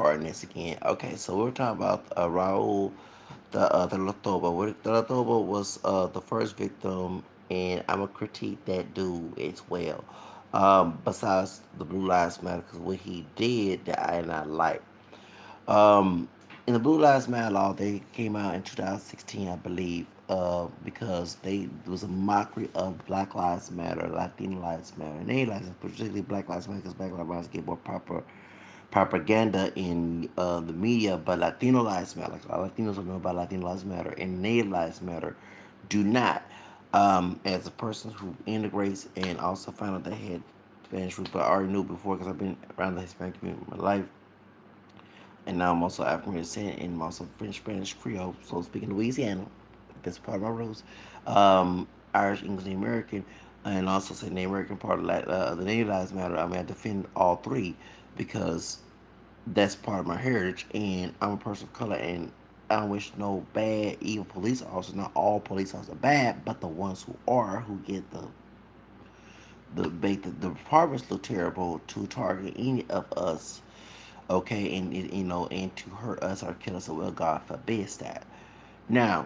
starting this again. Okay, so we're talking about Raul the Delatoba. Delatoba was the first victim, and I'm gonna critique that dude as well. Besides the Blue Lives Matter, because what he did that I did not like. Um, in the Blue Lives Matter law, they came out in 2016, I believe, because it was a mockery of Black Lives Matter, Latino Lives Matter, and any lives, particularly Black Lives Matter, because Black Lives Matter get more proper propaganda in the media, but Latino Lives Matter. Like, Latinos don't know about Latino Lives Matter and Native Lives Matter do not. As a person who integrates and also found out they had Spanish roots, but I already knew before because I've been around the Hispanic community my life, and now I'm also African descent and I'm also French, Spanish, Creole. So speaking Louisiana, that's part of my roots. Irish, English, and American, and also say the American part of the Native Lives Matter. I mean, I defend all three because that's part of my heritage, and I'm a person of color, and I don't wish no bad, evil police officers. Not all police officers are bad, but the ones who are, who get the make the departments look terrible to target any of us, okay, and and to hurt us or kill us. So, well, God forbid that. Now,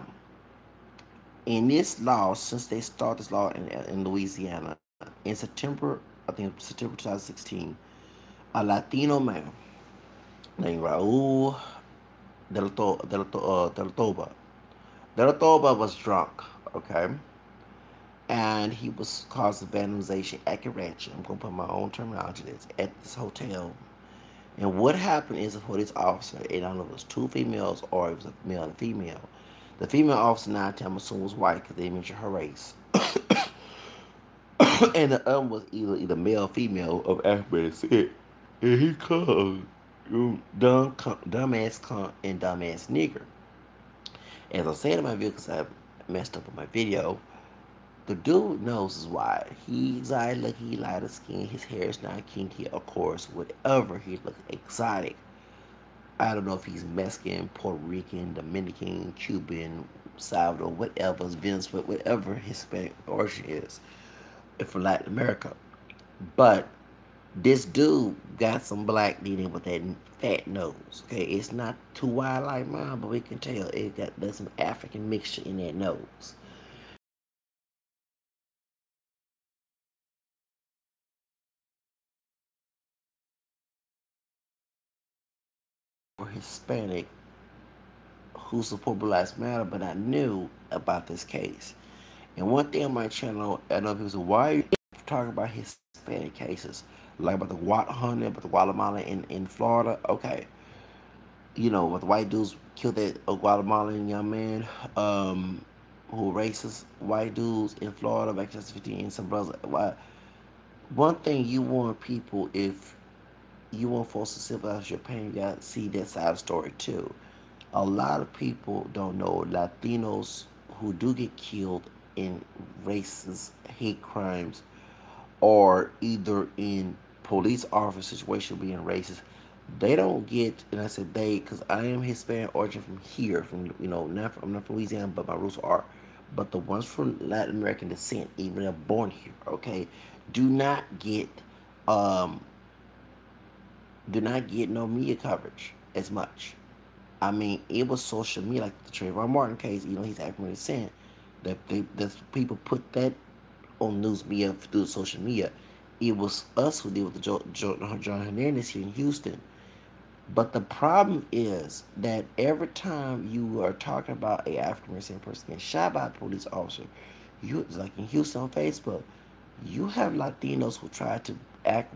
in this law, since they started this law in Louisiana in September, I think September 2016, a Latino man named Raul Delatoba. Delatoba was drunk, okay? And he was causing vandalization at Karachi. I'm going to put my own terminology this at this hotel. And what happened is a police officer, and I don't know if it was two females or it was a male and a female. The female officer, 9 times assumed was white because they mentioned her race. And the other was either male or female of African descent. And he called you dumbass cunt and dumbass nigger. As I said in my video, because I messed up on my video, the dude knows is why. He's lucky, lighter skin, his hair is not kinky, of course, whatever. He looks exotic. I don't know if he's Mexican, Puerto Rican, Dominican, Cuban, Salvador, whatever, Venezuela, whatever Hispanic origin is from Latin America. But this dude got some black DNA with that fat nose. Okay, it's not too wide like mine, but we can tell there's some African mixture in that nose. Or Hispanic who support Black Lives Matter, but I knew about this case. And one thing on my channel, I know people say, why are you talking about Hispanic cases? Like about the hunting, about the Guatemala in Florida. Okay, with the white dudes killed that Guatemalan young man, who racist white dudes in Florida back in 2015. Some brothers. Why? One thing you want people, if you want folks to sympathize with your pain, you gotta see that side of the story too. A lot of people don't know Latinos who do get killed in racist hate crimes or either in police officer situation being racist. They don't get, and I said they because I am Hispanic origin from here, from I'm not from Louisiana, but my roots are. But the ones from Latin American descent, even they're born here, okay, do not get um do not get no media coverage as much. I mean, it was social media, like the Trayvon Martin case. He's African descent. That people put that on news media through social media. It was us who did with the John Hernandez here in Houston. But the problem is that every time you are talking about a African American person getting shot by a police officer, you like in Houston on Facebook, you have Latinos who try to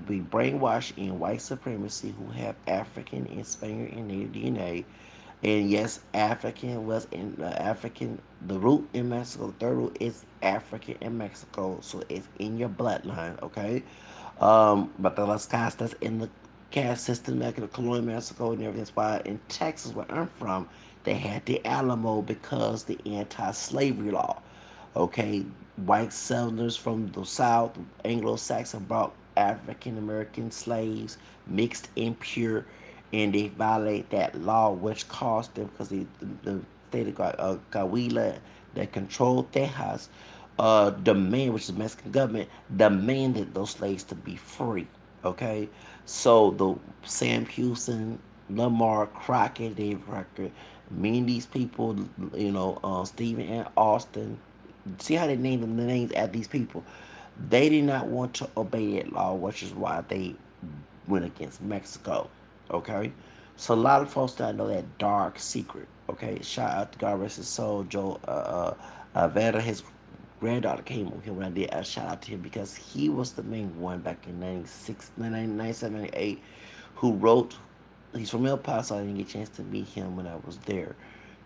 be brainwashed in white supremacy, who have African and Spaniard and Native DNA. And yes, African was in African. The root in Mexico, the third root is African in Mexico, so it's in your bloodline, okay? But the Las Castas in the caste system, like in the colonial Mexico and everything. That's why in Texas, where I'm from, they had the Alamo because the anti-slavery law. Okay, white settlers from the South, Anglo-Saxon, brought African American slaves, mixed impure, and they violate that law, which cost them because the state of Coahuila that controlled Texas, demand, which is the Mexican government, demanded those slaves to be free. Okay, so the Sam Houston Lamar Crockett, Dave Crockett, me and these people, Stephen and Austin. See how they named them the names at these people. They did not want to obey that law, which is why they went against Mexico. Okay, so a lot of folks don't know that dark secret. Okay, shout out to God rest his soul, Joe Vera, his granddaughter came with him when I did a shout out to him because he was the main one back in 96, 97, 98 who wrote. He's from El Paso. I didn't get a chance to meet him when I was there.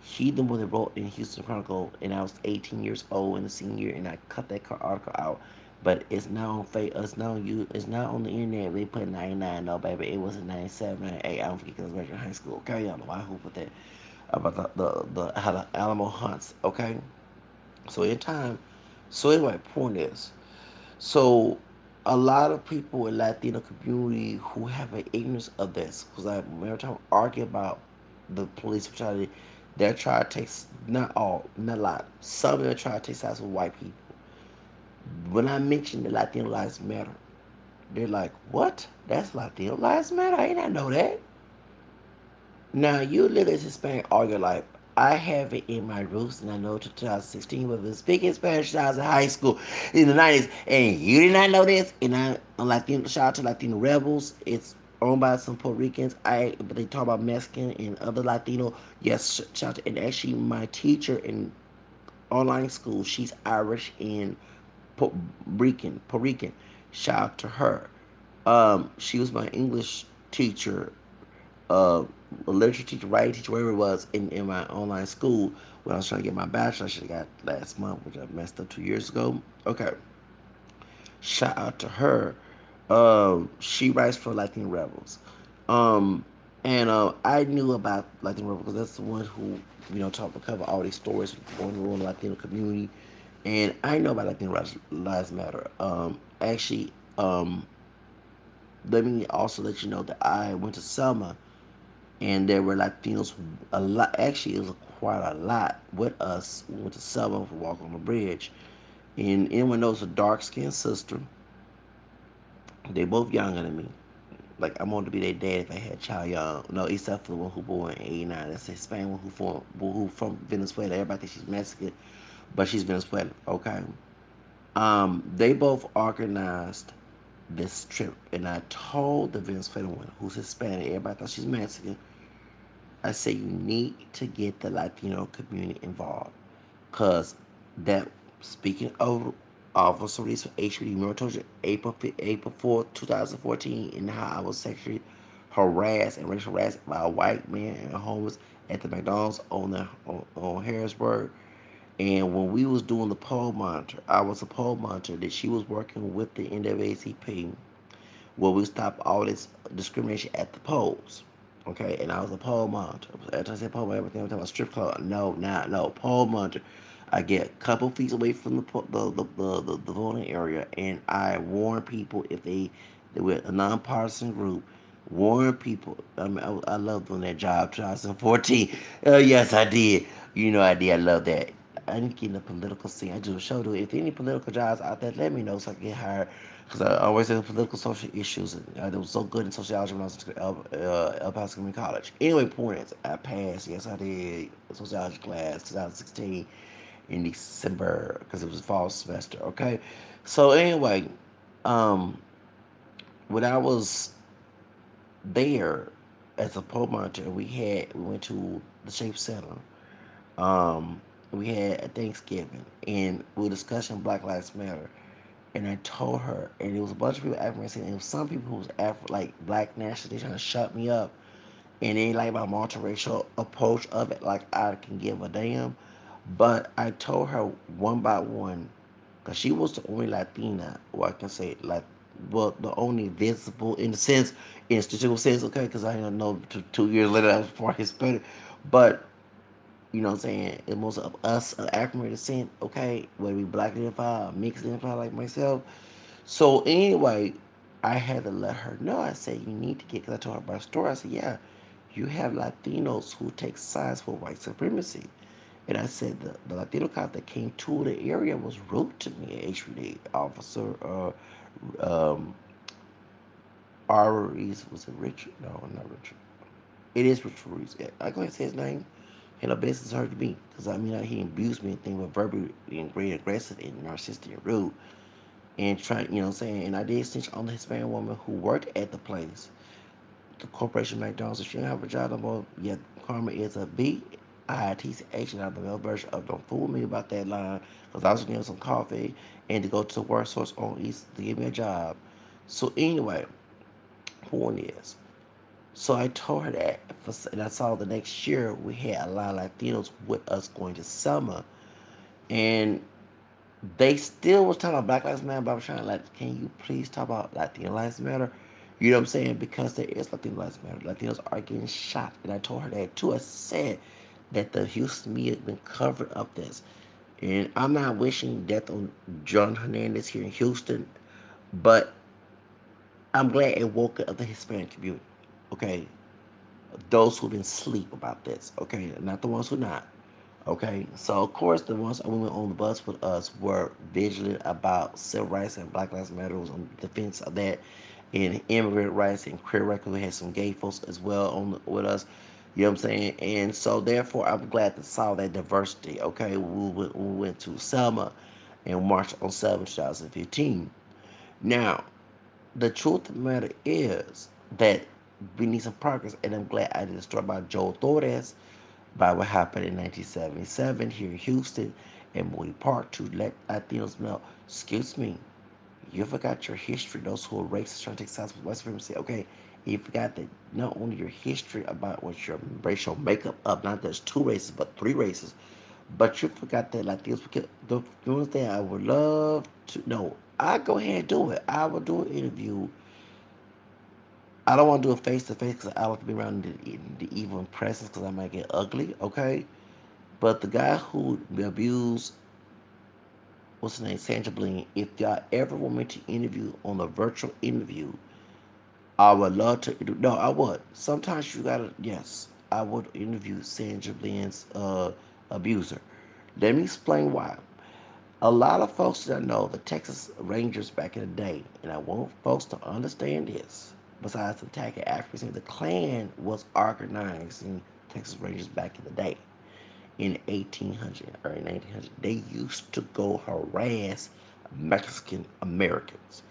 He the one that wrote in Houston Chronicle, and I was 18 years old in the senior year, and I cut that article out. But it's now on it's now on you, it's not on the internet. They put 99 though, baby. It was in 97, 98. I don't forget because I was graduating high school. Okay, y'all know why who put that about the how the Alamo hunts. Okay, so in time. So anyway, point is, so a lot of people in Latino community who have an ignorance of this, because I every time I argue about the police brutality, they're trying to take not all, not a lot, some of them try to take sides with white people. When I mention the Latino lives matter, they're like, "What? That's Latino lives matter? I did not know that." Now, you live as Hispanic all your life. I have it in my roots, and I know to 2016 was been speaking Spanish when I was in high school in the 90s, and you did not know this. And I'm Latino, shout out to Latino Rebels. It's owned by some Puerto Ricans. But they talk about Mexican and other Latino. Yes, shout out to, and actually my teacher in online school, she's Irish and Puerto Rican. Puerto Rican. Shout out to her. She was my English teacher, uh, a literature teacher, writing teacher, wherever it was in my online school when I was trying to get my bachelor. I should have got last month, which I messed up 2 years ago. Okay, shout out to her. She writes for Latino Rebels, um, and I knew about Latino Rebels because that's the one who talk cover all these stories going on in the Latino community, and I know about Latino Lives Matter. Actually, let me also let you know that I went to Selma and there were Latinos a lot. Actually, it was quite a lot with us. We went to Selma for Walk on the Bridge, and anyone knows a dark skinned sister. They both younger than me. Like I wanted to be their dad if I had a child young. No, except for the one who born in '89. That's the Spain one who from Venezuela. Everybody thinks she's Mexican, but she's Venezuelan. Okay. They both organized this trip, and I told the Venezuelan one who's Hispanic. Everybody thought she's Mexican. I say you need to get the Latino community involved. Because that, speaking of Officer release for HPD, remember I told you April 4th, 2014, and how I was sexually harassed and racial harassed by a white man and a homeless at the McDonald's on Harrisburg. And when we was doing the poll monitor, I was a poll monitor that she was working with the NAACP where we stop all this discrimination at the polls. Okay, and I was a poll monitor. Every time I say poll monitor, everything I'm talking about strip club. No, not no poll monitor. I get a couple feet away from the voting area, and I warn people if they were a nonpartisan group. Warn people. I mean, I love doing that job. 2014. Yes, I did. You know, I did. I love that. I didn't get in the political scene. I do a show to it. If any political jobs out there, let me know so I can get hired. Because I always had political social issues. And I was so good in sociology when I was in El Paso Community College. Anyway, point is, I passed. Yes, I did. Sociology class 2016 in December because it was a fall semester. Okay. So anyway, um, when I was there as a poll monitor, we went to the Shape Center. Um, we had a Thanksgiving and we were discussing Black Lives Matter. And I told her, and it was a bunch of people African, and it was some people who was like black nationalists, trying to shut me up, and they like my multiracial approach of it, like I can give a damn. But I told her one by one, because she was the only Latina, or I can say like, well, the only visible in the sense, in statistical sense, okay, because I don't know 2 years later I was part Hispanic, but you know what I'm saying? And most of us are African descent, okay, whether we black identify or mixed identify like myself. So anyway, I had to let her know. I said, you need to get, because I told her about a story. I said, yeah, you have Latinos who take sides for white supremacy. And I said, the Latino cop that came to the area was rude to me, HPD officer. Um, was it Richard? No, not Richard. It is Patrice. I go ahead and say his name. Had no business hurt me. Because I mean, he abused me and things were verbally and very aggressive and narcissistic and rude. And trying, you know what I'm saying? And I did snitch on the Hispanic woman who worked at the place, the corporation McDonald's. If she didn't have a job no more, yeah, karma is a B-I-T-C-H, and I'm the male version of don't fool me about that line. Because I was getting some coffee and to go to the work source on East to give me a job. So anyway, point is, so I told her that, and I saw the next year we had a lot of Latinos with us going to summer, and they still was talking about Black Lives Matter, but I was trying to like, can you please talk about Latino Lives Matter? You know what I'm saying? Because there is Latino Lives Matter. Latinos are getting shot, and I told her that too. I said that the Houston media has been covering up this, and I'm not wishing death on John Hernandez here in Houston, but I'm glad it woke up the Hispanic community. Okay, those who've been asleep about this. Okay, not the ones who not. Okay, so of course the ones who went on the bus with us were vigilant about civil rights and Black Lives Matter, was on the defense of that, and immigrant rights and queer rights. We had some gay folks as well with us. You know what I'm saying? And so therefore, I'm glad to saw that diversity. Okay, we went to Selma and marched on 7 2015. Now, the truth of the matter is that we need some progress, and I'm glad I did a story about Joe Torres by what happened in 1977 here in Houston and Moody Park to let Latinos know, excuse me, you forgot your history. Those who are racist trying to take sides with white supremacy, okay, you forgot that not only your history about what your racial makeup of, not just two races, but three races, but you forgot that Latinos, because the ones that I would love to know, I go ahead and do it. I will do an interview. I don't want to do it face to face because I like to be around the evil presence because I might get ugly, okay? But the guy who abused, what's his name, Sandra Bling, if y'all ever want me to interview on a virtual interview, I would love to. No, I would. Sometimes you gotta, yes, I would interview Sandra Bling's abuser. Let me explain why. A lot of folks don't know the Texas Rangers back in the day, and I want folks to understand this. Besides attacking Africans, the Klan was organizing Texas Rangers back in the day. In 1800, early 1900, they used to go harass Mexican Americans,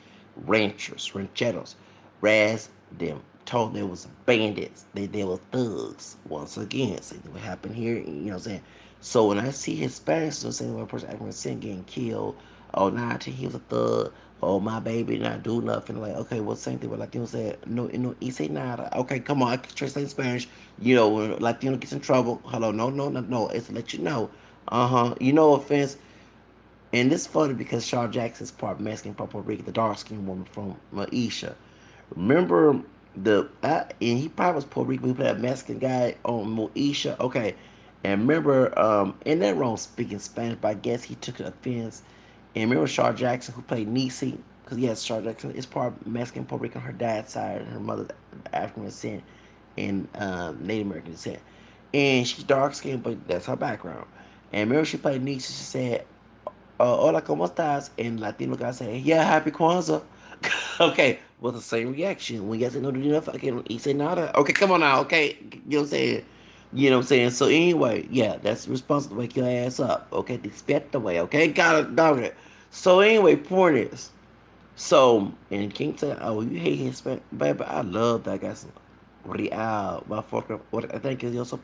ranchers, rancheros, harass them, told they was bandits, they were thugs. Once again, see what happened here, you know what I'm saying? So when I see Hispanics, saying one person African descent getting killed, oh, nah, he was a thug, oh, my baby not do nothing, like, okay, well, same thing with Latino said, no, no, he say nada, okay, come on, I can translate in Spanish, you know, when Latino gets in trouble, hello, no, no, no, no, it's to let you know, you know, offense, and this is funny because Shaw Jackson's part Mexican, part Puerto Rican, the dark skinned woman from Maisha. Remember and he probably was Puerto Rican. He played a Mexican guy on Moesha. Okay, and remember, and that wrong speaking Spanish, but I guess he took an offense. And remember Shaw Jackson who played Niecy, because yes, Shaw Jackson is part Mexican, Puerto Rican, her dad's side, and her mother's African descent and Native American descent. And she's dark skinned, but that's her background. And remember she played Niecy. She said, hola, ¿cómo estás? And Latino guy said, yeah, happy Kwanzaa. Okay, with the same reaction. When you guys say no to enough, okay, he said nada. Okay, come on now, okay. You know what I'm saying? You know what I'm saying? So anyway, yeah, that's responsible to wake your ass up. Okay, despect the way, okay? Got it, dog it. So anyway, point is, so, and King said, oh, you hate Hispanic, baby, I love that guy. Real, motherfucker. I think yo soy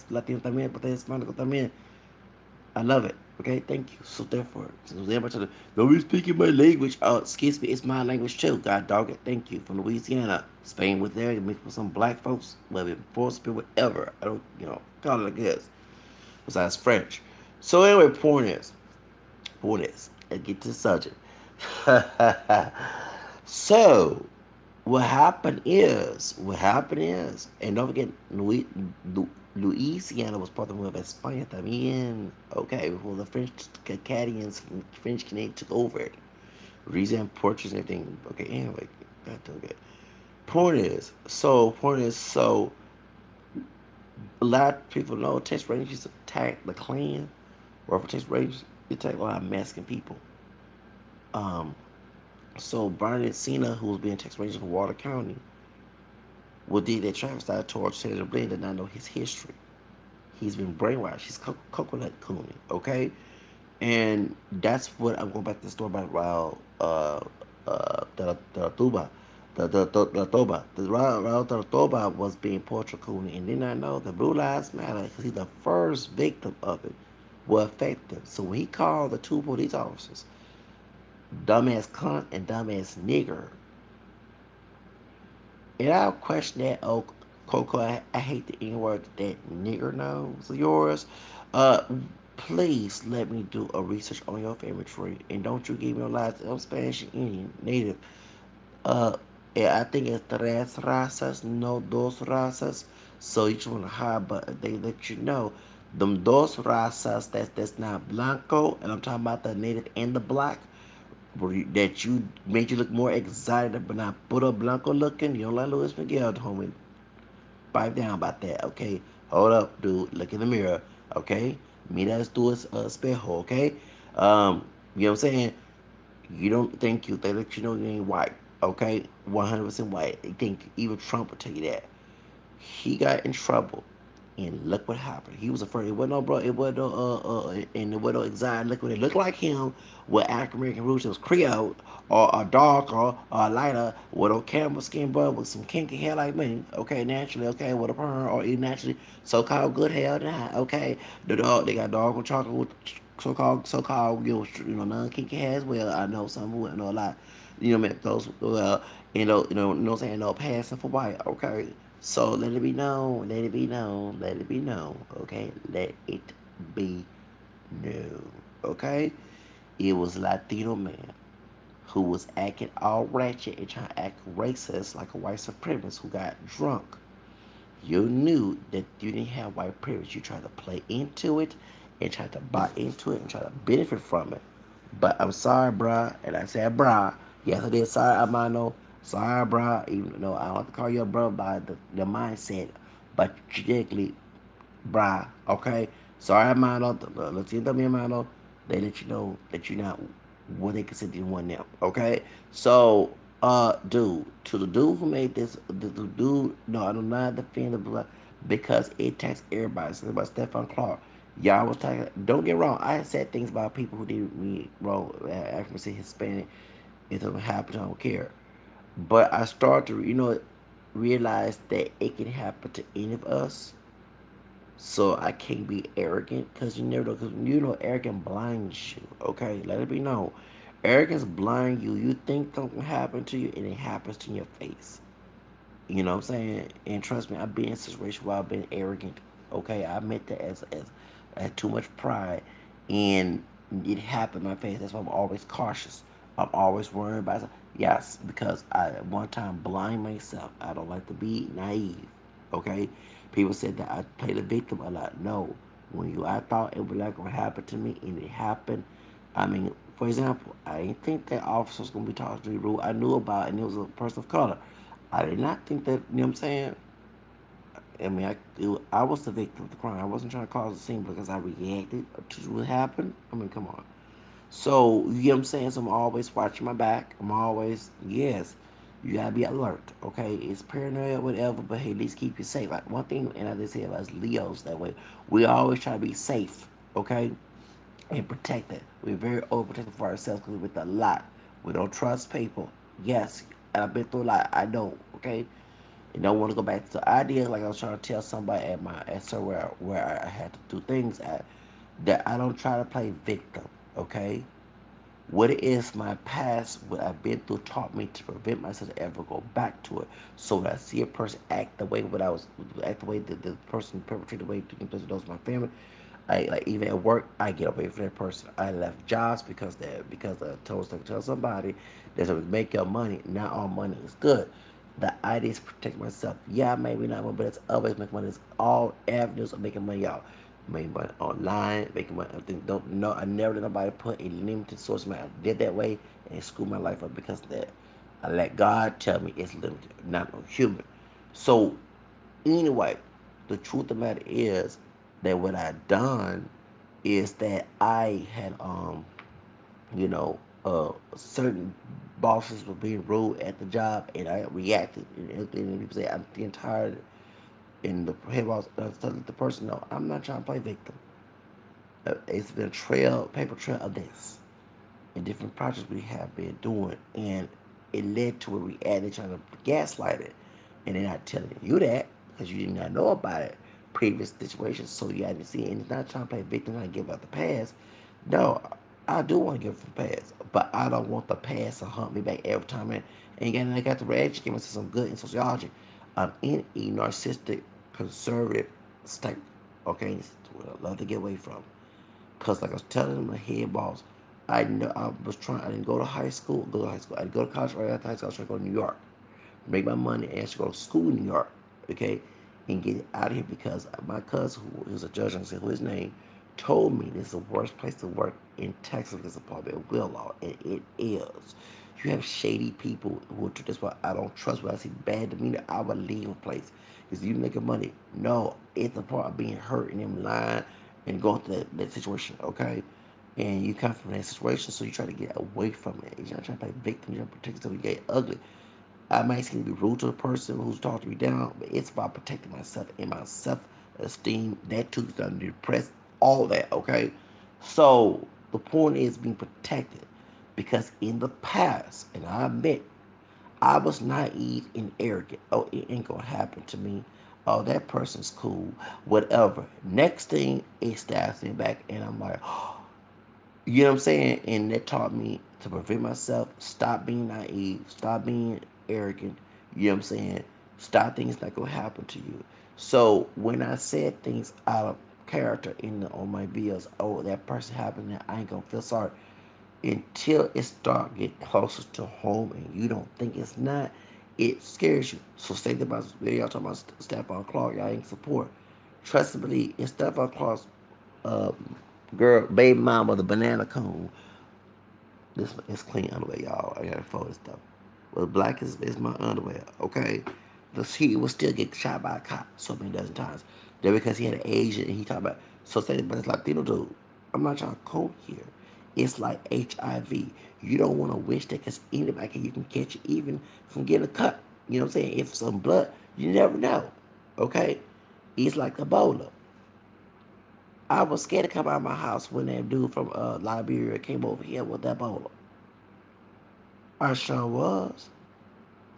latino también, hispánico también. I love it. Okay, thank you. So therefore, since everybody said, don't be speaking my language. Oh, excuse me, it's my language too. God dog it. Thank you. From Louisiana, Spain was there. You mix with some black folks, whether forced people, whatever. I don't, call it like this. Besides French. So anyway, point is, let's get to the subject. So what happened is, and don't forget, Louisiana was part of the move of España también. Okay, before the French Acadians, French Canadians took over it. Louisiana, Portuguese, and everything. Okay, anyway, that's okay. So a lot of people know Texas Rangers attacked the Klan, or for Texas Rangers, they attacked a lot of Mexican people. Um, so Barnett Cena, who was being Texas Ranger for Water County, Well, did that Travis started towards Senator Blaine did not know his history. He's been brainwashed. He's coconut cooning, okay? And that's what I'm going back to the story about Raul, Delatoba. Delatoba. The Raul Delatoba was being portrait cooning and did not know the Blue Lives Matter because he's the first victim of it will affect him. So when he called the two police officers, dumbass cunt and dumbass nigger, and I'll question that. Oh, Coco, I hate the N word that nigger knows of yours. Uh, Please let me do a research on your family tree, and don't you give me a lot of Spanish, Indian, Native. Uh, yeah, I think it's tres razas, no dos razas. So you just want to hide, but they let you know them dos razas. That's not blanco, and I'm talking about the native and the black. That you made you look more exotic, but not puro blanco looking. You don't like Luis Miguel, homie. Pipe down about that, okay? Hold up, dude. Look in the mirror, okay? Mira tu espejo, okay? You know what I'm saying? You don't think you. They let you know you ain't white, okay? 100% white. They think even Trump will tell you that. He got in trouble, and look what happened. He was afraid. It wasn't no bro. It wasn't no and it wasn't no exotic. Look what it looked like him with African American roots. It was Creole or a darker or a lighter with a camel skin bro with some kinky hair like me. Okay, naturally. Okay, with a perm or even naturally so-called good hair. Now, okay, the dog they got dog with chocolate with so-called non kinky hair as well. I know some who know a lot. You know, those well, you know what I'm saying? No passing for white. Okay. So let it be known, let it be known, let it be known, okay? Let it be known, okay? It was a Latino man who was acting all ratchet and trying to act racist like a white supremacist who got drunk. You knew that you didn't have white privilege. You tried to play into it and tried to buy into it and try to benefit from it. But I'm sorry, bruh. And I said, bruh. Yes, I did. Sorry, Amano. Sorry, bruh. Even though I don't have to call you a bruh by the mindset. But strategically, bruh. Okay? Sorry, Amano. Let's see me, Amano. They let you know that you're not what they consider one now. Okay? So, dude, to the dude who made this, the dude, no, I do not defend the blood because it attacks everybody. So about Stefan Clark. Y'all was talking. Don't get wrong. I said things about people who did me wrong. African, Hispanic. If something happens, I don't care. But I start to, realize that it can happen to any of us. So I can't be arrogant because you never know. Because arrogant blinds you. Okay, let it be known. Arrogance blind you. You think something happened to you, and it happens to your face. You know what I'm saying? And trust me, I've been in situations where I've been arrogant. Okay, I admit that as I had too much pride, and it happened in my face. That's why I'm always cautious. I'm always worried about it. Yes, because I at one time blind myself. I don't like to be naive. Okay, people said that I play the victim a lot. No, when I thought it was not gonna happen to me, and it happened. I mean, for example, I didn't think that officer was gonna be talking to me rude. I knew about it, and it was a person of color. I did not think that, you know what I'm saying? I mean, I was the victim of the crime. I wasn't trying to cause a scene because I reacted to what happened. I mean, come on. So, you know what I'm saying? So, I'm always watching my back. I'm always, yes, you gotta be alert, okay? It's paranoia, whatever, but hey, at least keep you safe. Like, one thing, and I just said, as Leos that way, we always try to be safe, okay? And protect it. We're very overprotective for ourselves because we're with a lot. We don't trust people. Yes, I've been through a lot. I know, okay? And don't want to go back to the idea like I was trying to tell somebody at somewhere where I had to do things at that I don't try to play victim, okay? What it is my past, what I've been through taught me to prevent myself to ever go back to it. So when I see a person act the way what I was act the way that the person perpetrated the way to those my family, I like even at work I get away from that person. I left jobs because I tell somebody that's gonna make your money. Not all money is good. The idea is protect myself. Yeah, maybe not one, but it's always making money. It's all avenues of making money, y'all. Making money online, making money. I think don't know. I never let nobody put a limited source of money. I did that way and screwed my life up because of that. I let God tell me it's limited, not no human. So anyway, the truth of the matter is that what I done is that I had you know certain bosses were being rude at the job, and I reacted. And people say I'm getting tired, and the head boss telling the person, "No, I'm not trying to play victim. It's been a paper trail of this, and different projects we have been doing, and it led to where we added trying to gaslight it, and they're not telling you that because you did not know about it previous situations, so you had to see. And it's not trying to play victim, not give up the past. No, I do want to give up the past, but I don't want the past to hunt me back every time. And again, I got to re-educate myself some good in sociology. I'm in a narcissistic, conservative state. Okay, it's what I love to get away from. Cause like I was telling my head boss, I know I was trying. I didn't go to high school. Go to high school. I didn't go to college right after high school. I was trying to go to New York, make my money, and actually go to school in New York. Okay, and get out of here because my cousin, who was a judge, I don't say who his name, told me this is the worst place to work in Texas because of public will law, and it is. You have shady people who. That's why I don't trust. When I see bad demeanor, I would leave a place. Because you making money. No, it's the part of being hurt and them lying and going through that situation, okay? And you come from that situation, so you try to get away from it. You're not trying to play victim, you're trying to protect yourself, you get ugly. I might seem to be rude to the person who's talking me down, but it's about protecting myself and my self-esteem. That too is under depressed, all that, okay? So the point is being protected because in the past, and I admit I was naive and arrogant. Oh, it ain't gonna happen to me. Oh, that person's cool. Whatever. Next thing, it stabs me back, and I'm like, you know what I'm saying? And that taught me to prevent myself. Stop being naive. Stop being arrogant. You know what I'm saying? Stop thinking it's not gonna happen to you. So when I said things out of character on my videos, oh, that person happened, I ain't gonna feel sorry until it start get closer to home and you don't think it's not, it scares you. So say that about y'all talking about Stephon Clark, y'all ain't support. Trust and believe, it's Stephon Clark's uh, girl, baby mama, the banana cone. This is clean underwear, y'all. I gotta fold this stuff. Well, black is my underwear, okay? He will still get shot by a cop so many dozen times. Then because he had an Asian and he talked about, so say, but it's Latino dude. I'm not trying to quote here. It's like HIV. You don't want to wish that because anybody you can catch it even from getting a cut. You know what I'm saying? If some blood, you never know, okay? It's like Ebola. I was scared to come out of my house when that dude from Liberia came over here with Ebola. I sure was.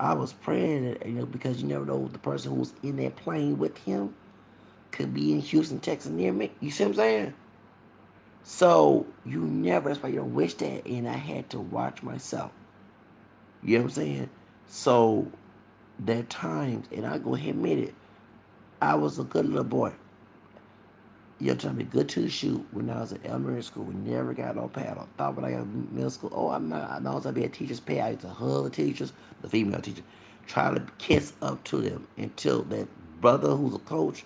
I was praying that, because you never know the person who was in that plane with him could be in Houston, Texas, near me. You see what I'm saying? So you never. That's why you don't wish that. And I had to watch myself. You know what I'm saying? So there are times, and I go ahead and admit it. I was a good little boy. You're trying to be good to the shoot when I was in elementary school. We never got no paddle. Thought when I got middle school, oh, I'm not. I know I'd be at teacher's pay. I used to hug the teachers, the female teacher, try to kiss up to them until that brother who's a coach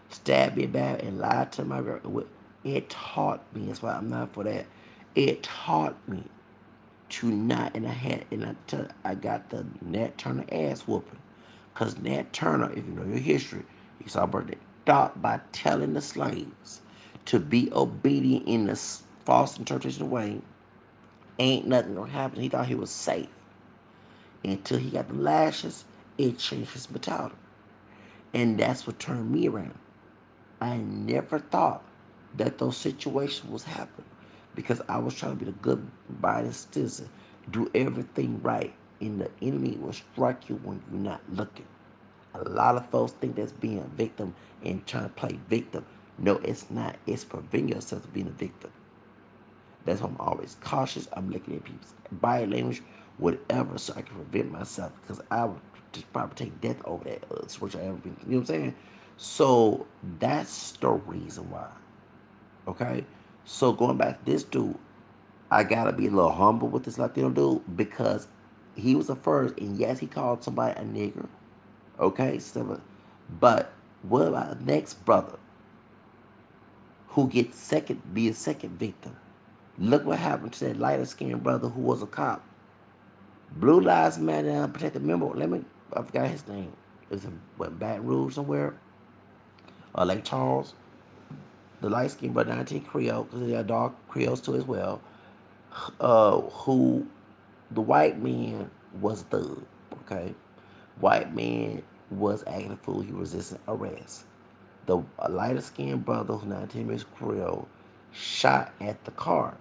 stabbed me back and lied to my girl. It taught me. That's why I'm not for that. It taught me to not, and I got the Nat Turner ass whooping. Because Nat Turner, if you know your history, he saw birthday, thought by telling the slaves to be obedient in this false interpretation way, ain't nothing gonna happen. He thought he was safe. Until he got the lashes, it changed his mentality. And that's what turned me around. I never thought that those situations was happening because I was trying to be the good abiding citizen, do everything right, and the enemy will strike you when you're not looking. A lot of folks think that's being a victim and trying to play victim. No, it's not. It's preventing yourself from being a victim. That's why I'm always cautious. I'm looking at people's body language, whatever, so I can prevent myself because I would just probably take death over that switch I ever been. You know what I'm saying? So that's the reason why. Okay? So going back to this dude, I gotta be a little humble with this Latino dude because he was the first, and yes, he called somebody a nigger. Okay? So, but what about the next brother who gets be a second victim? Look what happened to that lighter skinned brother who was a cop. Blue Lives Matter protected member. I forgot his name. It was in Baton Rouge somewhere. Lake Charles. The light skinned brother, 19 Creole, because they are dark Creoles too as well. who the white man was a thug. Okay, white man was acting a fool. He resisted arrest. The lighter skinned brother, who's 19 years Creole, shot at the car.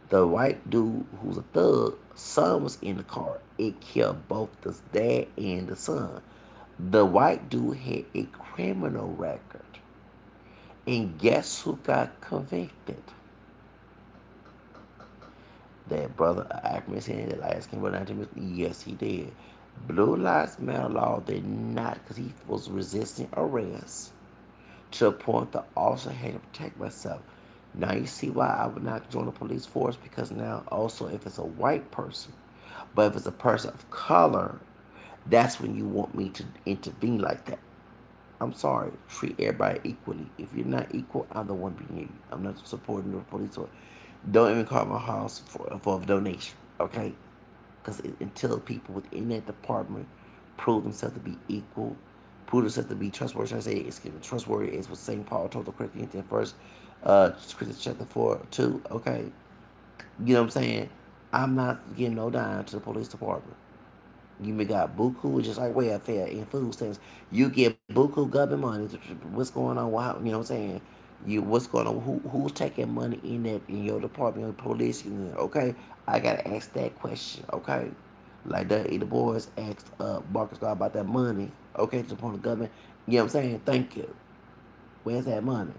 The white dude, who's a thug, son was in the car. It killed both the dad and the son. The white dude had a criminal record. And guess who got convicted? That brother, Ackerman saying that light skin brother, 19 years. Yes, he did. Blue Lives Matter law did not, because he was resisting arrest to the point that I also had to protect myself. Now you see why I would not join the police force, because now also if it's a white person, but if it's a person of color, that's when you want me to intervene like that. I'm sorry, treat everybody equally. If you're not equal, I'm the one being you. I'm not supporting the police force. Don't even call my house for a donation, okay? Because until people within that department prove themselves to be equal, prove themselves to be trustworthy. I say it's trustworthy is what St. Paul told the Corinthians in first Corinthians chapter 4:2. Okay, you know what I'm saying? I'm not giving no dime to the police department. You may got buku, just like welfare and food stamps. You get buku government money. What's going on? Wow, you know what I'm saying? What's going on? Who's taking money in your department, your police union? Okay, I gotta ask that question. Okay, like the boys asked Marcus Scott about that money. Okay, to the point of government. You know what I'm saying? Thank you. Where's that money?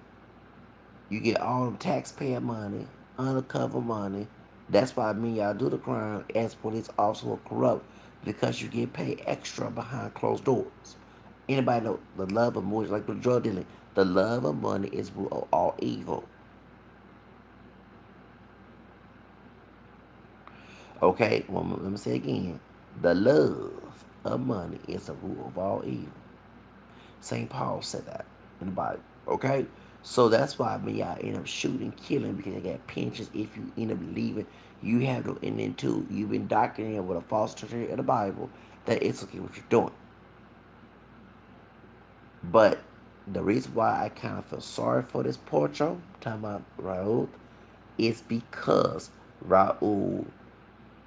You get all the taxpayer money, undercover money. That's why me y'all do the crime as police officers who are corrupt, because you get paid extra behind closed doors. Anybody know the love of money, like with drug dealing, the love of money is root of all evil. Okay, well, let me say again. The love of money is the root of all evil. St. Paul said that in the Bible. Okay? So that's why when y'all end up shooting, killing, because they got pensions. If you end up leaving, you have to, and then too, you've been doctrinated with a false church in the Bible that it's okay what you're doing. But the reason why I kind of feel sorry for this Porcho, talking about Raul, is because Raul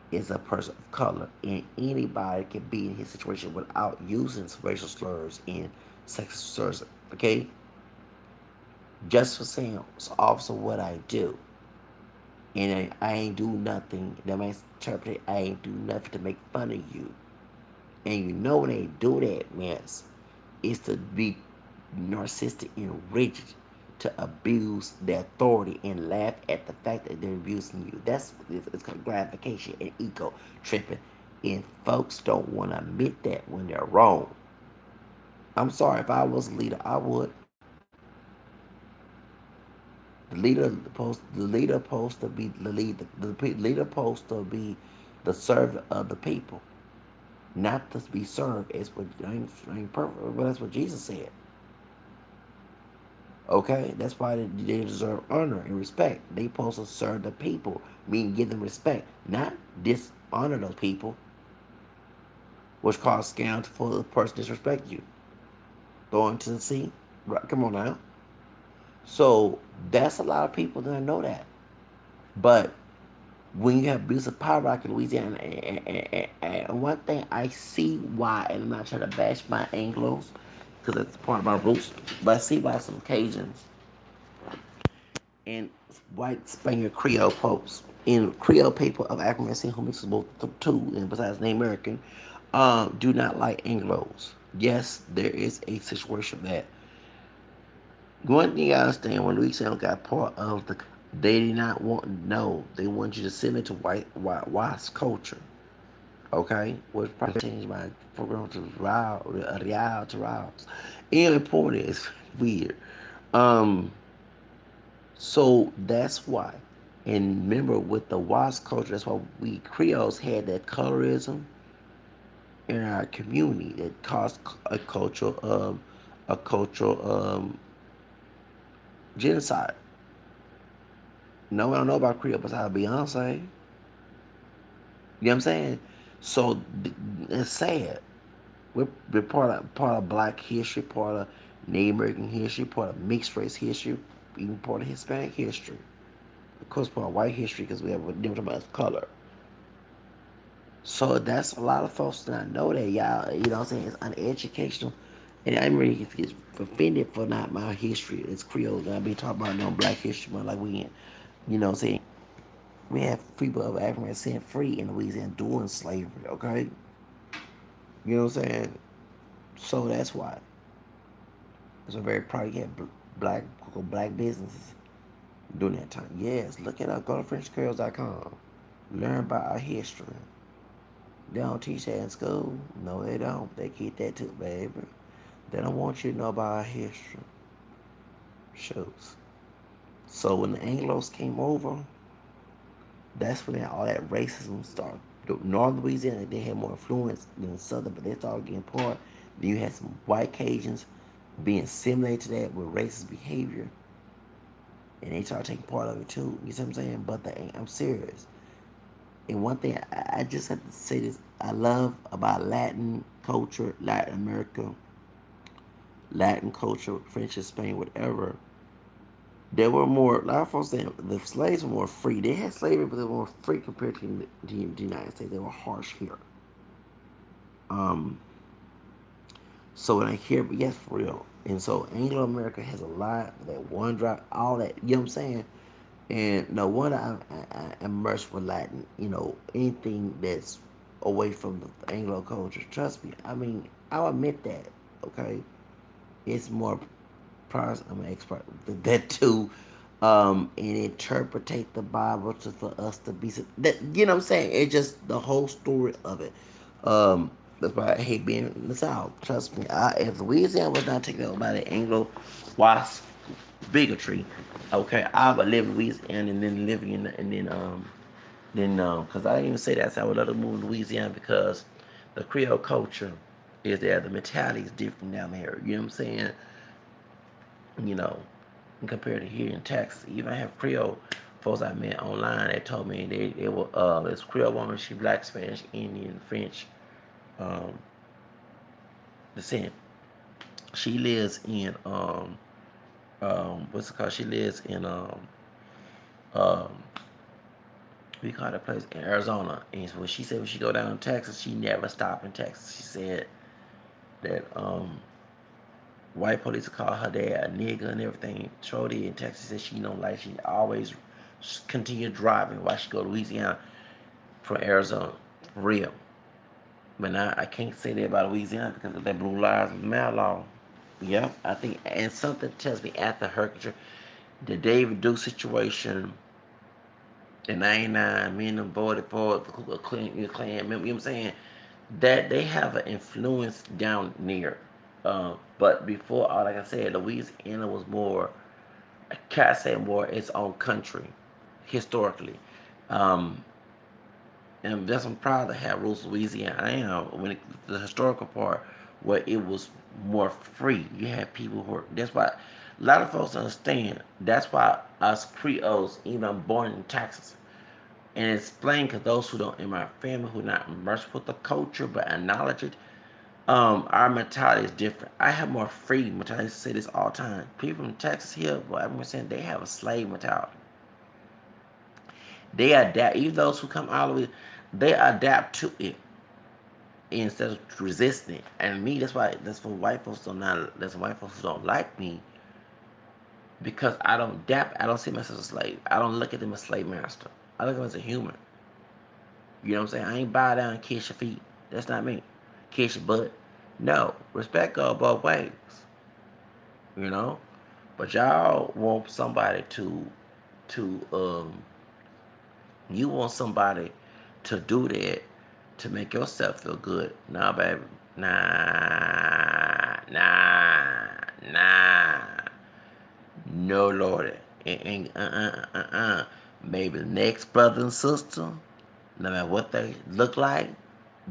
is a person of color, and anybody can be in his situation without using racial slurs and sexist slurs. Okay, just for saying, so officer, what I do, and I ain't do nothing. That might interpret I ain't do nothing to make fun of you, and you know when they do that mess, it's to be narcissistic and rigid, to abuse their authority and laugh at the fact that they're abusing you. That's it's called gratification and ego tripping, and folks don't want to admit that when they're wrong. I'm sorry, if I was a leader, I would. The leader supposed to be the leader. The leader supposed to be the servant of the people, not to be served. As what ain't perfect, but that's what Jesus said. Okay, that's why they deserve honor and respect. They supposed to serve the people, meaning give them respect, not dishonor those people, which cause scandal for the person disrespect you, throw into the sea. Right, come on now. So that's a lot of people that know that, but when you have abuse of power like in Louisiana, and one thing I see why, and I'm not trying to bash my Anglos, because that's part of my roots, but I see why some Cajuns and white Spaniard Creole folks and Creole people of African descent who mixes both the two, and besides Native American, do not like Anglos. Yes, there is a situation that one thing I understand when Louisiana got part of they did not want no, they want you to send it to white culture. Okay, was probably changed my program to Real to Rouse. And important is weird. Um, so that's why. And remember, with the Wasp culture, that's why we Creoles had that colorism in our community that caused a cultural genocide. No one don't know about Creole besides Beyonce. You know what I'm saying? So it's sad. We're part of Black history, part of Native American history, part of mixed race history, even part of Hispanic history. Of course, part white history because we have a different about color. So that's a lot of folks that I know that y'all, you know what I'm saying, it's uneducational. And I'm really get offended for not my history. It's Creole. And I be talking about no Black History Month like we in, you know what I'm saying? We have people of African descent free in Louisiana doing slavery, okay? You know what I'm saying? So that's why. It's a very proud you have black businesses during that time. Yes, look it up. Go to FrenchCurls.com. Learn about our history. They don't teach that in school. No, they don't. They keep that too, baby. They don't want you to know about our history. Shows. So when the Anglos came over, that's when all that racism started. Northern Louisiana, they had more influence than the Southern, but they started getting part. Then you had some white Cajuns being assimilated to that with racist behavior, and they started taking part of it too. You see what I'm saying? But I'm serious. And one thing I just have to say this: I love about Latin culture, Latin America, Latin culture, French and Spain, whatever. They were more. A lot of folks saying the slaves were more free. They had slavery, but they were more free compared to the United States. They were harsh here. Um. So when I hear, but yes, for real. And so Anglo America has a lot that one drop, all that. You know what I'm saying? And no wonder I'm immersed with Latin. You know, anything that's away from the Anglo culture. Trust me. I mean, I'll admit that. Okay, it's more. I'm an expert with that too. And interpretate the Bible for us to be that. You know what I'm saying? It's just the whole story of it. Um, that's why I hate being in the South. Trust me. If Louisiana was not taken over by the Anglo wasp bigotry, okay, I would live in Louisiana and then live in and then because I didn't even say that. So I would love to move to Louisiana because the Creole culture is there. The mentality is different down there. You know what I'm saying? You know, compared to here in Texas. Even I have Creole folks I met online. They told me they were this Creole woman. She black, Spanish, Indian, French um, descent. She lives in what's it called? She lives in um we call that place in Arizona. And when she said when she go down to Texas, she never stopped in Texas. She said that white police call her dad a nigga and everything. Trody in Texas said she don't like. She always continue driving while she go to Louisiana from Arizona. For real. But now I can't say that about Louisiana because of that Blue Lives Matter law. Yeah, I think, and something tells me after Hurricane, the David Duke situation in '99, me and them voted for the Ku Klux Klan. You know what I'm saying? That they have an influence down near. But before, like I said, Louisiana was more, I can't say more, its own country, historically. Um, and that's I'm proud to have rules Louisiana. I am when the historical part where it was more free. You had people who are, that's why a lot of folks understand. That's why us Creoles, even I'm born in Texas, and explain because those who don't in my family who not immersed with the culture but acknowledge it. Our mentality is different. I have more free mentality. I used to say this all the time. People from Texas here, well, I'm saying they have a slave mentality. They adapt. Even those who come all the way, they adapt to it instead of resisting it. And me, that's for white folks don't not. That's white folks who don't like me because I don't adapt. I don't see myself as a slave. I don't look at them as a slave master. I look at them as a human. You know what I'm saying? I ain't bow down and kiss your feet. That's not me. Kiss your butt. No, respect goes both ways. You know, but y'all want somebody to you want somebody to do that to make yourself feel good. Nah, baby. Nah. No, Lord. Maybe the next brother and sister, no matter what they look like,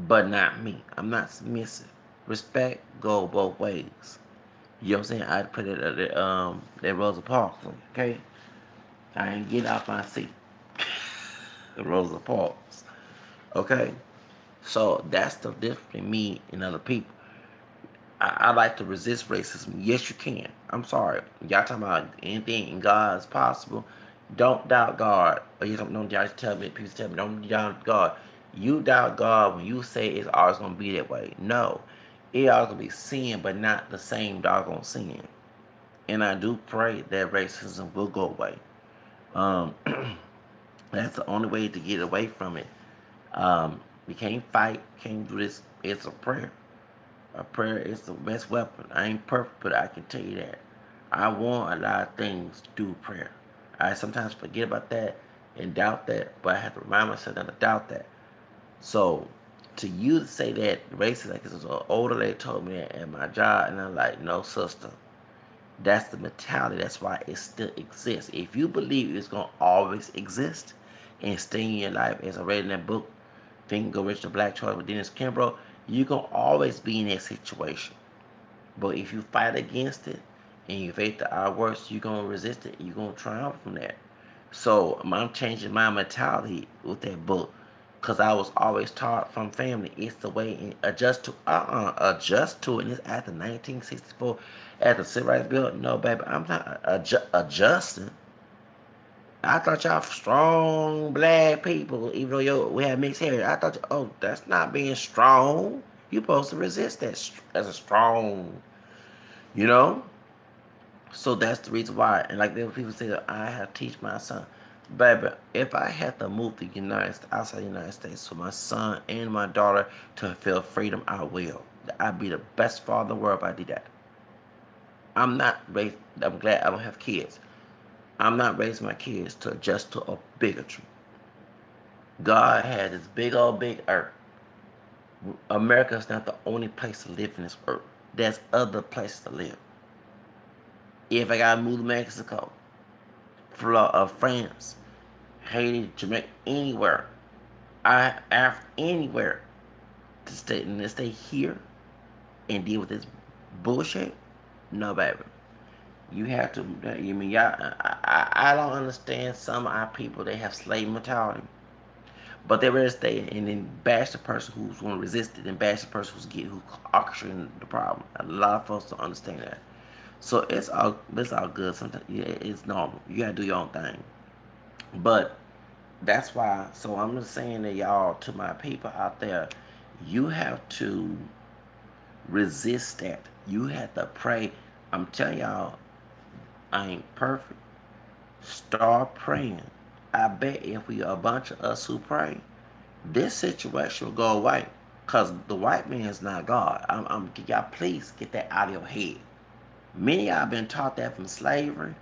but not me. I'm not submissive. Respect go both ways. You know what I'm saying? I put it at that Rosa Parks, okay? I ain't get off my seat. The Rosa Parks. Okay? So that's the difference between me and other people. I like to resist racism. Yes, you can. I'm sorry. Y'all talking about anything in God is possible. Don't doubt God. Or you don't y'all tell me, people tell me, don't doubt God. You doubt God when you say it's always gonna be that way. No. It always gonna be sin, but not the same doggone sin. And I do pray that racism will go away. Um, that's the only way to get away from it. We can't fight, can't do this. It's a prayer. A prayer is the best weapon. I ain't perfect, but I can tell you that. I want a lot of things through prayer. I sometimes forget about that and doubt that, but I have to remind myself not to doubt that. So, to you to say that racist, like this was an older lady told me that at my job, and I'm like, no, sister. That's the mentality. That's why it still exists. If you believe it's going to always exist and stay in your life, as I read in that book, Think and Go Rich, the Black Choice with Dennis Kimbrough, you're going to always be in that situation. But if you fight against it and you face the outworks, you're going to resist it. You're going to triumph from that. So I'm changing my mentality with that book because I was always taught from family. It's the way and adjust to it. And it's after 1964, after the Civil Rights Bill. No, baby, I'm not adjusting. I thought y'all strong black people, even though we had mixed hair. I thought, oh, that's not being strong. You're supposed to resist that as a strong, you know? So that's the reason why. And like there people say that I have to teach my son. Baby, if I had to move the outside the United States for my son and my daughter to feel freedom, I will. I'd be the best father in the world if I did that. I'm not raised, I'm glad I don't have kids. I'm not raising my kids to adjust to a bigotry. God had this big earth. America is not the only place to live in this earth. There's other places to live. If I gotta move to Mexico, France, Haiti, Jamaica, anywhere, anywhere to stay here and deal with this bullshit. No, baby. You have to. You mean y'all? I don't understand some of our people. They have slave mentality, but they rather stay and then bash the person who's going to resist it and bash the person who's orchestrating the problem. A lot of folks don't understand that. So it's all good. Sometimes yeah, it's normal. You gotta do your own thing. But that's why. So I'm just saying to y'all, to my people out there, you have to resist that. You have to pray. I'm telling y'all, I ain't perfect. Start praying. I bet if we a bunch of us who pray, this situation will go away. Cause the white man is not God. Y'all please get that out of your head. Many of y'all been taught that from slavery,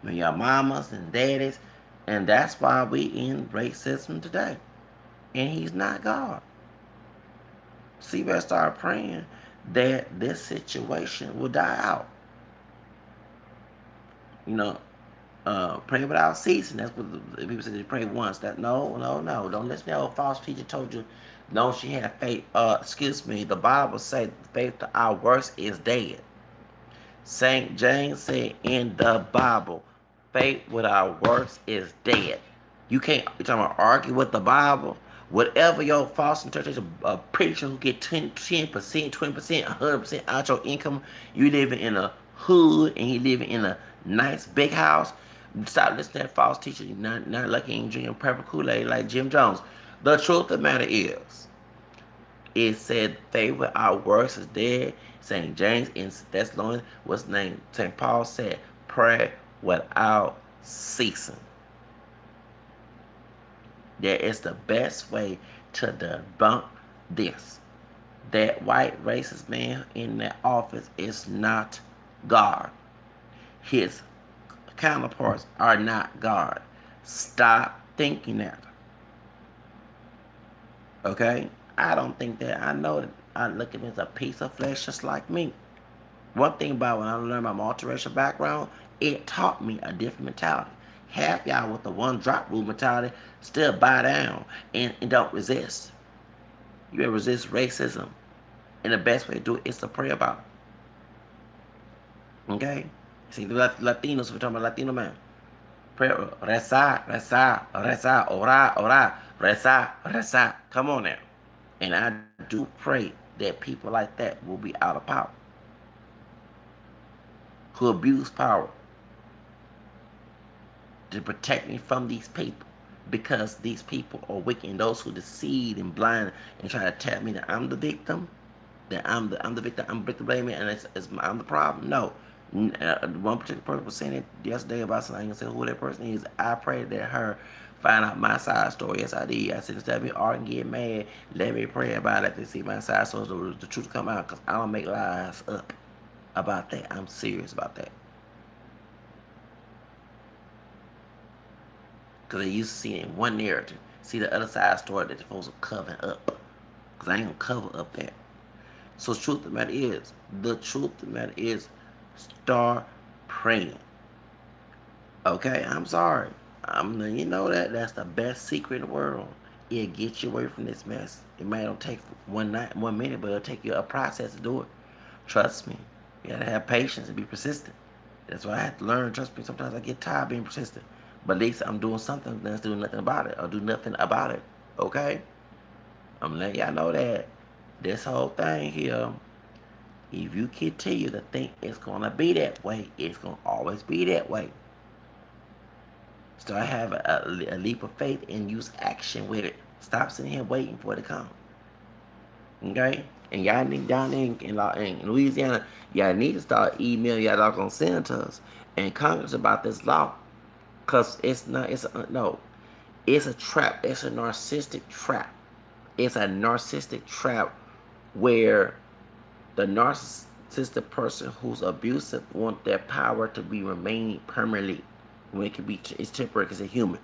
from your mamas and daddies, and that's why we in racism today. And he's not God. So you better start praying that this situation will die out. You know, pray without ceasing. That's what the people say. They pray once. That no. Don't listen to that old false teacher told you. No, she had faith. Excuse me. The Bible says faith to our works is dead. Saint James said in the Bible, faith without works is dead. You can't. You're talking about argue with the Bible. Whatever your false interpretation, a preacher who get 10%, 20%, 100% out your income, you living in a hood and he living in a nice big house. Stop listening to that false teacher. You're not lucky and drinking purple Kool-Aid like Jim Jones. The truth of the matter is, it said faith without works is dead. St. James in Thessalonians, what's the name? St. Paul said, pray without ceasing. That is the best way to debunk this. That white racist man in that office is not God. His counterparts are not God. Stop thinking that. Okay? I don't think that. I know that I look at him as a piece of flesh just like me. One thing about when I learned my multiracial background, it taught me a different mentality. Half y'all with the one drop rule mentality still bow down and don't resist. You gotta resist racism. And the best way to do it is to pray about it. Okay? See, the Latinos, we're talking about Latino man. Pray, orar, reza. Come on now. And I do pray that people like that will be out of power. Who abuse power. to protect me from these people, because these people are wicked, and those who deceive and blind and try to tell me that I'm the victim, that I'm the victim, I'm victim blaming, and I'm the problem. No. One particular person was saying it yesterday about something. I ain't gonna say who that person is. I prayed that her find out my side story. Yes, I did. I said, instead of me arguing, get mad, let me pray about it to see my side story, so the truth come out, because I don't make lies up about that. I'm serious about that. Because they used to see it in one narrative. See the other side story that the folks are covering up. Because I ain't going to cover up that. So the truth of the matter is, start praying. Okay, I'm sorry. I'm letting you know that that's the best secret in the world. It'll get you away from this mess. It might not take 1 minute, but it'll take you a process to do it. Trust me. You gotta have patience and be persistent. That's what I had to learn. Trust me, sometimes I get tired of being persistent. But at least I'm doing something that's doing nothing about it. Or do nothing about it. Okay? I'm letting y'all know that this whole thing here, if you continue to think it's gonna be that way, it's gonna always be that way. Start having a leap of faith and use action with it. Stop sitting here waiting for it to come. Okay? And y'all need down in Louisiana, y'all need to start emailing y'all doggone senators and Congress about this law. Because it's not, no. It's a trap. It's a narcissistic trap. It's a narcissistic trap where the narcissistic person who's abusive wants their power to be remaining permanently, when it can be, it's temporary because they're human.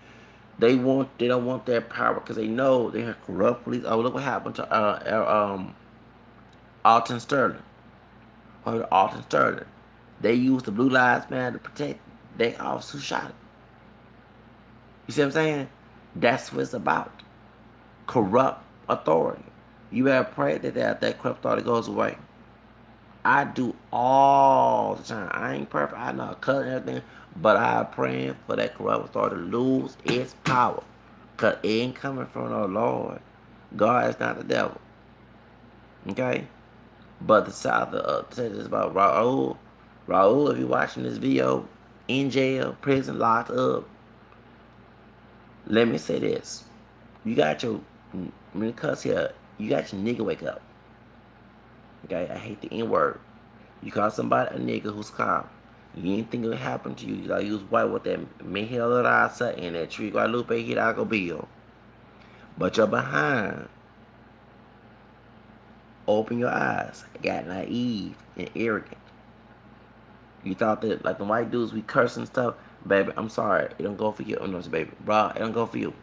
They don't want their power because they know they have corrupt police. Oh, look what happened to Alton Sterling. Alton Sterling. They used the Blue Lives Matter to protect their officer who shot him. You see what I'm saying? That's what it's about. Corrupt authority. You better pray that corrupt authority goes away. I do all the time. I ain't perfect. I know cut everything, but I'm praying for that corrupt authority to lose its power. Because it ain't coming from the Lord. God is not the devil. Okay? But the South said this about Raul. Raul, if you're watching this video, in jail, prison, locked up, let me say this. You got your, when it comes here, you got your nigga wake up. Okay? I hate the N-word. You call somebody a nigga who's calm. You ain't think it would happen to you. You like, you was white with that Miguel Raza and that Tree Guadalupe Hidalgo Bill. But you're behind. Open your eyes. Got naive and arrogant. You thought that, like the white dudes, we curse and stuff. Baby, I'm sorry. It don't go for you. No, baby. Bro, it don't go for you.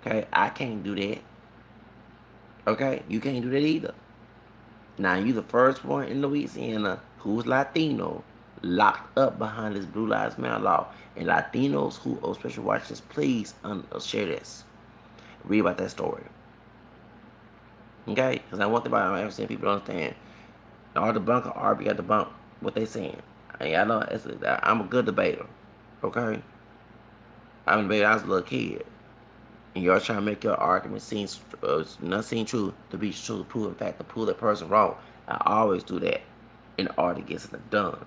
Okay? I can't do that. Okay? You can't do that either. Now, you the first one in Louisiana who's Latino locked up behind this Blue Lives Matter law. And Latinos who especially watch this, please share this. Read about that story. Okay? Because I want the bottom, I've seen people don't understand. All the bunker RB got to bump what they saying. And I know I'm a good debater. Okay? I'm a debater. I was a little kid. And you're trying to make your argument seem not seem true to be true, to prove in fact, to prove that person wrong. I always do that in order to get something done.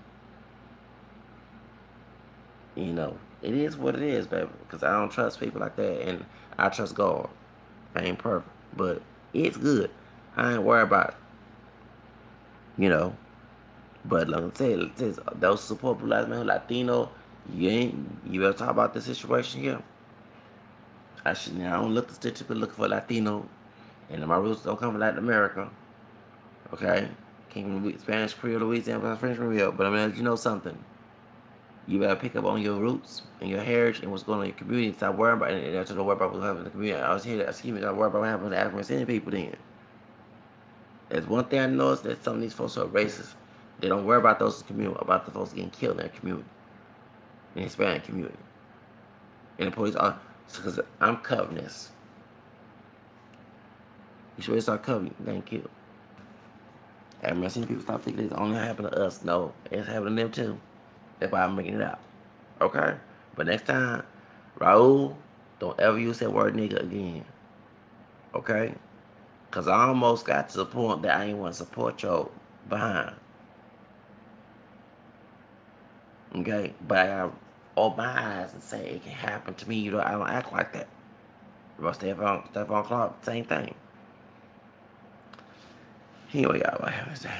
You know, it is what it is, baby. Because I don't trust people like that, and I trust God. I ain't perfect, but it's good. I ain't worried about it. You know, but like I said, those support Blue Lives Matter, Latino, you ever talk about this situation here? I don't look statistically looking for Latino, and my roots don't come from Latin America. Okay, came from Spanish, Creole, Louisiana, French, Creole. But I'm gonna let you know something. You better pick up on your roots and your heritage and what's going on in your community. Stop worrying about it. And don't worry about what's happening in the community. I was here to excuse me. Don't worry about what happened to the African people then. There's one thing I know is that some of these folks are racist. They don't worry about those community, about the folks getting killed in their community, in the Hispanic community. And the police are, because I'm covering this. You should really start covering getting killed. I've seen people stop thinking it's only happening to us. No, it's happening to them too. That's why I'm making it out. Okay? But next time, Raul, don't ever use that word nigga again. Okay? Because I almost got to the point that I ain't want to support your behind. Okay? But I got open my eyes and say it can happen to me. You know, I don't act like that. About Stephon Clark, same thing. Anyway, y'all, what have a say.